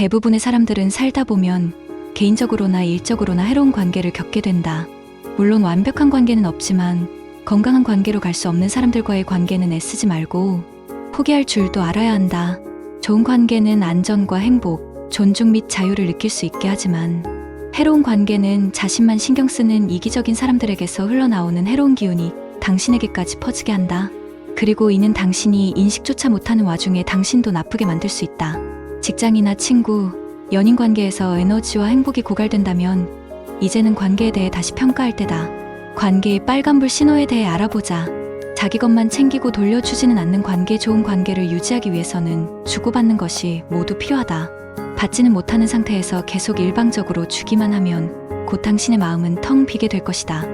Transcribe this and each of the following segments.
대부분의 사람들은 살다 보면 개인적으로나 일적으로나 해로운 관계를 겪게 된다. 물론 완벽한 관계는 없지만 건강한 관계로 갈 수 없는 사람들과의 관계는 애쓰지 말고 포기할 줄도 알아야 한다. 좋은 관계는 안전과 행복, 존중 및 자유를 느낄 수 있게 하지만 해로운 관계는 자신만 신경 쓰는 이기적인 사람들에게서 흘러나오는 해로운 기운이 당신에게까지 퍼지게 한다. 그리고 이는 당신이 인식조차 못하는 와중에 당신도 나쁘게 만들 수 있다. 직장이나 친구, 연인 관계에서 에너지와 행복이 고갈된다면 이제는 관계에 대해 다시 평가할 때다. 관계의 빨간불 신호에 대해 알아보자. 자기 것만 챙기고 돌려주지는 않는 관계. 좋은 관계를 유지하기 위해서는 주고받는 것이 모두 필요하다. 받지는 못하는 상태에서 계속 일방적으로 주기만 하면 곧 당신의 마음은 텅 비게 될 것이다.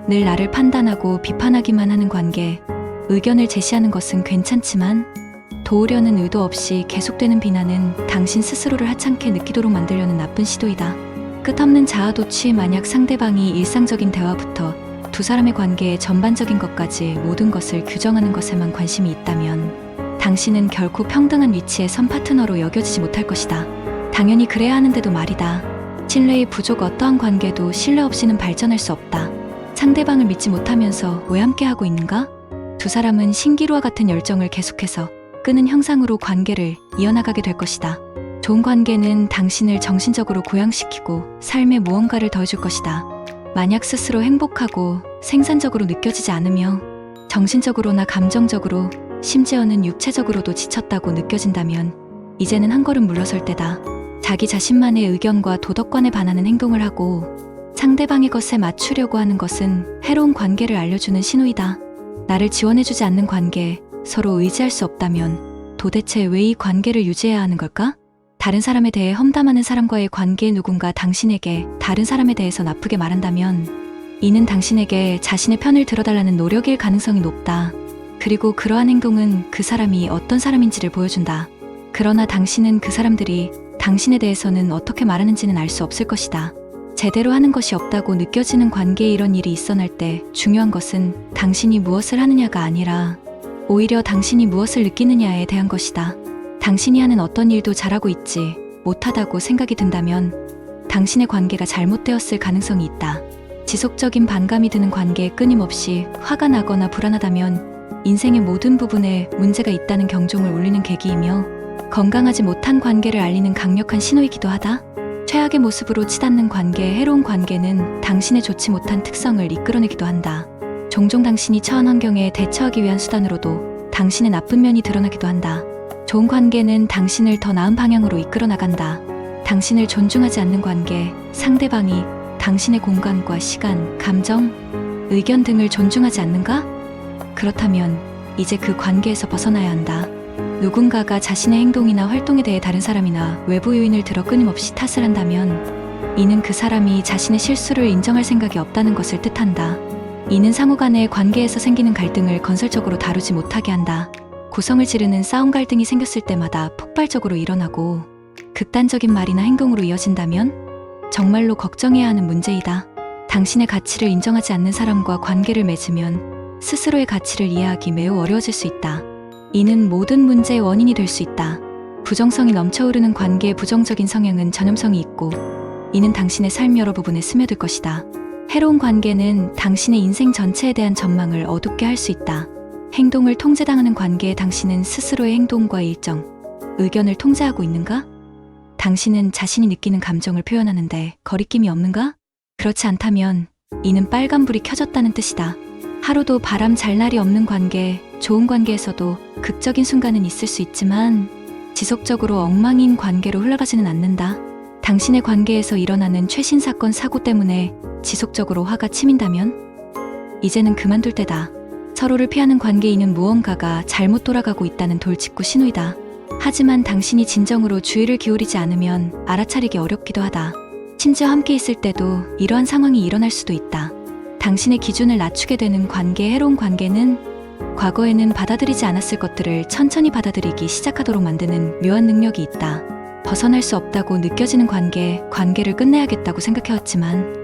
늘 나를 판단하고 비판하기만 하는 관계. 의견을 제시하는 것은 괜찮지만 도우려는 의도 없이 계속되는 비난은 당신 스스로를 하찮게 느끼도록 만들려는 나쁜 시도이다. 끝없는 자아도취. 만약 상대방이 일상적인 대화부터 두 사람의 관계의 전반적인 것까지 모든 것을 규정하는 것에만 관심이 있다면 당신은 결코 평등한 위치에 선 파트너로 여겨지지 못할 것이다. 당연히 그래야 하는데도 말이다. 신뢰의 부족. 어떠한 관계도 신뢰 없이는 발전할 수 없다. 상대방을 믿지 못하면서 왜 함께하고 있는가? 두 사람은 신기루와 같은 열정을 계속해서 끄는 형상으로 관계를 이어나가게 될 것이다. 좋은 관계는 당신을 정신적으로 고양시키고 삶에 무언가를 더해줄 것이다. 만약 스스로 행복하고 생산적으로 느껴지지 않으며 정신적으로나 감정적으로 심지어는 육체적으로도 지쳤다고 느껴진다면 이제는 한 걸음 물러설 때다. 자기 자신만의 의견과 도덕관에 반하는 행동을 하고 상대방의 것에 맞추려고 하는 것은 해로운 관계를 알려주는 신호이다. 나를 지원해주지 않는 관계, 서로 의지할 수 없다면 도대체 왜 이 관계를 유지해야 하는 걸까? 다른 사람에 대해 험담하는 사람과의 관계에 누군가 당신에게 다른 사람에 대해서 나쁘게 말한다면 이는 당신에게 자신의 편을 들어달라는 노력일 가능성이 높다. 그리고 그러한 행동은 그 사람이 어떤 사람인지를 보여준다. 그러나 당신은 그 사람들이 당신에 대해서는 어떻게 말하는지는 알 수 없을 것이다. 제대로 하는 것이 없다고 느껴지는 관계에 이런 일이 있어날 때 중요한 것은 당신이 무엇을 하느냐가 아니라 오히려 당신이 무엇을 느끼느냐에 대한 것이다. 당신이 하는 어떤 일도 잘하고 있지 못하다고 생각이 든다면 당신의 관계가 잘못되었을 가능성이 있다. 지속적인 반감이 드는 관계에 끊임없이 화가 나거나 불안하다면 인생의 모든 부분에 문제가 있다는 경종을 울리는 계기이며 건강하지 못한 관계를 알리는 강력한 신호이기도 하다. 최악의 모습으로 치닫는 관계의 해로운 관계는 당신의 좋지 못한 특성을 이끌어내기도 한다. 종종 당신이 처한 환경에 대처하기 위한 수단으로도 당신의 나쁜 면이 드러나기도 한다. 좋은 관계는 당신을 더 나은 방향으로 이끌어 나간다. 당신을 존중하지 않는 관계, 상대방이 당신의 공간과 시간, 감정, 의견 등을 존중하지 않는가? 그렇다면 이제 그 관계에서 벗어나야 한다. 누군가가 자신의 행동이나 활동에 대해 다른 사람이나 외부 요인을 들어 끊임없이 탓을 한다면 이는 그 사람이 자신의 실수를 인정할 생각이 없다는 것을 뜻한다. 이는 상호 간의 관계에서 생기는 갈등을 건설적으로 다루지 못하게 한다. 고성을 지르는 싸움 갈등이 생겼을 때마다 폭발적으로 일어나고 극단적인 말이나 행동으로 이어진다면 정말로 걱정해야 하는 문제이다. 당신의 가치를 인정하지 않는 사람과 관계를 맺으면 스스로의 가치를 이해하기 매우 어려워질 수 있다. 이는 모든 문제의 원인이 될 수 있다. 부정성이 넘쳐흐르는 관계의 부정적인 성향은 전염성이 있고 이는 당신의 삶 여러 부분에 스며들 것이다. 해로운 관계는 당신의 인생 전체에 대한 전망을 어둡게 할 수 있다. 행동을 통제당하는 관계에 당신은 스스로의 행동과 일정, 의견을 통제하고 있는가? 당신은 자신이 느끼는 감정을 표현하는데 거리낌이 없는가? 그렇지 않다면 이는 빨간불이 켜졌다는 뜻이다. 하루도 바람 잘 날이 없는 관계, 좋은 관계에서도 극적인 순간은 있을 수 있지만 지속적으로 엉망인 관계로 흘러가지는 않는다. 당신의 관계에서 일어나는 최신 사건 사고 때문에 지속적으로 화가 치민다면 이제는 그만둘 때다. 서로를 피하는 관계인은 무언가가 잘못 돌아가고 있다는 돌직구 신호이다. 하지만 당신이 진정으로 주의를 기울이지 않으면 알아차리기 어렵기도 하다. 심지어 함께 있을 때도 이러한 상황이 일어날 수도 있다. 당신의 기준을 낮추게 되는 관계의 해로운 관계는 과거에는 받아들이지 않았을 것들을 천천히 받아들이기 시작하도록 만드는 묘한 능력이 있다. 벗어날 수 없다고 느껴지는 관계를 끝내야겠다고 생각해왔지만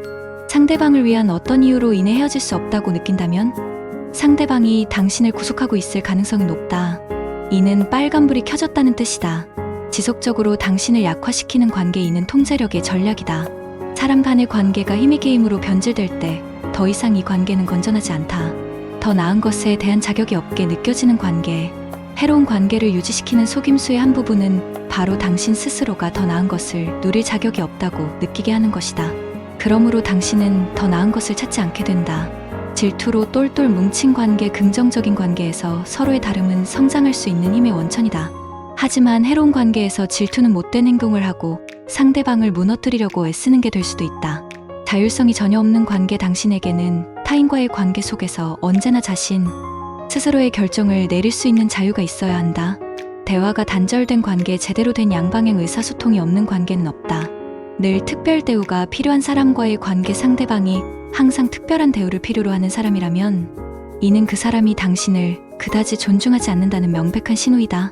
상대방을 위한 어떤 이유로 인해 헤어질 수 없다고 느낀다면 상대방이 당신을 구속하고 있을 가능성이 높다. 이는 빨간불이 켜졌다는 뜻이다. 지속적으로 당신을 약화시키는 관계인은 통제력의 전략이다. 사람 간의 관계가 힘의 게임으로 변질될 때 더 이상 이 관계는 건전하지 않다. 더 나은 것에 대한 자격이 없게 느껴지는 관계. 해로운 관계를 유지시키는 속임수의 한 부분은 바로 당신 스스로가 더 나은 것을 누릴 자격이 없다고 느끼게 하는 것이다. 그러므로 당신은 더 나은 것을 찾지 않게 된다. 질투로 똘똘 뭉친 관계, 긍정적인 관계에서 서로의 다름은 성장할 수 있는 힘의 원천이다. 하지만 해로운 관계에서 질투는 못된 행동을 하고 상대방을 무너뜨리려고 애쓰는 게 될 수도 있다. 자율성이 전혀 없는 관계, 당신에게는 타인과의 관계 속에서 언제나 자신 스스로의 결정을 내릴 수 있는 자유가 있어야 한다. 대화가 단절된 관계, 제대로 된 양방향 의사소통이 없는 관계는 없다. 늘 특별 대우가 필요한 사람과의 관계, 상대방이 항상 특별한 대우를 필요로 하는 사람이라면 이는 그 사람이 당신을 그다지 존중하지 않는다는 명백한 신호이다.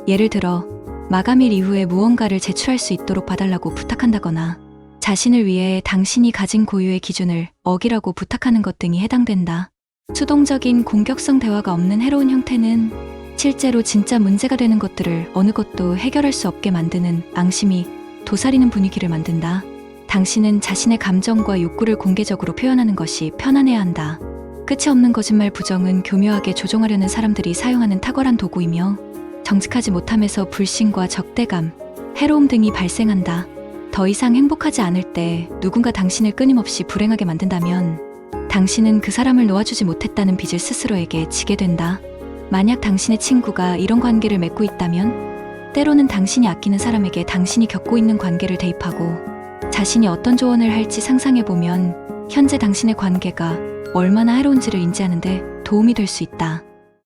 예를 들어 마감일 이후에 무언가를 제출할 수 있도록 봐달라고 부탁한다거나 자신을 위해 당신이 가진 고유의 기준을 어기라고 부탁하는 것 등이 해당된다. 수동적인 공격성 대화가 없는 해로운 형태는 실제로 진짜 문제가 되는 것들을 어느 것도 해결할 수 없게 만드는 앙심이 도사리는 분위기를 만든다. 당신은 자신의 감정과 욕구를 공개적으로 표현하는 것이 편안해야 한다. 끝이 없는 거짓말, 부정은 교묘하게 조종하려는 사람들이 사용하는 탁월한 도구이며 정직하지 못함에서 불신과 적대감, 해로움 등이 발생한다. 더 이상 행복하지 않을 때 누군가 당신을 끊임없이 불행하게 만든다면 당신은 그 사람을 놓아주지 못했다는 빚을 스스로에게 지게 된다. 만약 당신의 친구가 이런 관계를 맺고 있다면 때로는 당신이 아끼는 사람에게 당신이 겪고 있는 관계를 대입하고 자신이 어떤 조언을 할지 상상해보면 현재 당신의 관계가 얼마나 해로운지를 인지하는 데 도움이 될 수 있다.